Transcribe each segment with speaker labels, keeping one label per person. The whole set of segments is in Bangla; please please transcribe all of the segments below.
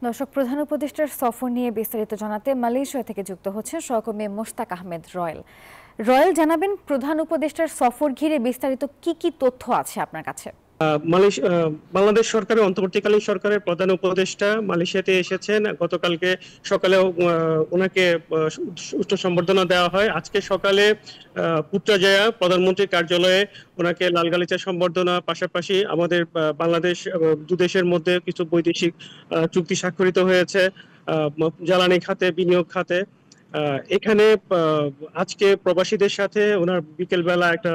Speaker 1: দর্শক, প্রধান উপদেষ্টার সফর নিয়ে বিস্তারিত জানাতে মালয়েশিয়া থেকে যুক্ত হচ্ছেন সহকর্মী মোশতাক আহমেদ রয়েল। রয়েল, জানাবেন প্রধান উপদেষ্টার সফর ঘিরে বিস্তারিত কি তথ্য আছে আপনার কাছে?
Speaker 2: বাংলাদেশ সরকারের অন্তর্বর্তীকালীন সরকারের প্রধান উপদেষ্টা মালয়েশিয়াতে এসেছেন। গতকালকে সকালে ওনাকে উষ্ণ সম্বর্ধনা দেওয়া হয়। আজকে সকালে পুত্রাজায়া প্রধানমন্ত্রীর কার্যালয়ে ওনাকে লাল গালিচা সম্বর্ধনা, পাশাপাশি আমাদের বাংলাদেশ দু দেশের মধ্যে কিছু বৈদেশিক চুক্তি স্বাক্ষরিত হয়েছে জ্বালানি খাতে, বিনিয়োগ খাতে। এখানে আজকে প্রবাসীদের সাথে ওনার বিকেলবেলা একটা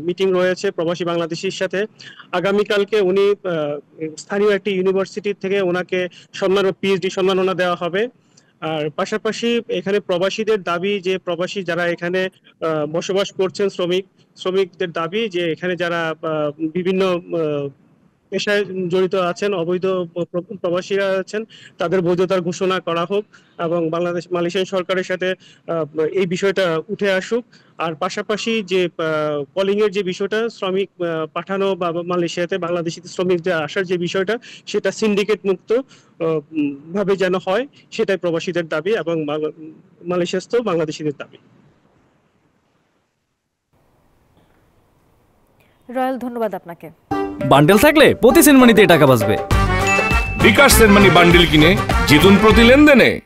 Speaker 2: মিটিং রয়েছে প্রবাসী বাংলাদেশির সাথে। আগামীকালকে উনি স্থানীয় একটি ইউনিভার্সিটি থেকে ওনাকে পিএইচডি সম্মাননা দেওয়া হবে। আর পাশাপাশি এখানে প্রবাসীদের দাবি, যে প্রবাসী যারা এখানে বসবাস করছেন, শ্রমিকদের দাবি যে এখানে যারা বিভিন্ন পেশায় জড়িত আছেন, অবৈধ প্রবাসীরা আছেন, তাদের বৈধতার ঘোষণা করা হোক এবং মালয়েশিয়ান সরকারের সাথে এই বিষয়টা উঠে আসুক। আর পাশাপাশি যে কলিং এর যে বিষয়টা, শ্রমিক পাঠানো বা মালয়েশিয়াতে বাংলাদেশি শ্রমিকদের আসার যে বিষয়টা, সেটা সিন্ডিকেট মুক্ত ভাবে যেন হয়, সেটাই প্রবাসীদের দাবি এবং মালয়েশিয়াস্থ বাংলাদেশিদের দাবি।
Speaker 1: রয়েল, ধন্যবাদ আপনাকে।
Speaker 3: বান্ডেল থাকলে প্রতি সেনমানিতে টাকা বাঁচবে।
Speaker 4: বিকাশ সেনমানি বান্ডেল কিনে জিতুন প্রতি লেনদেনে।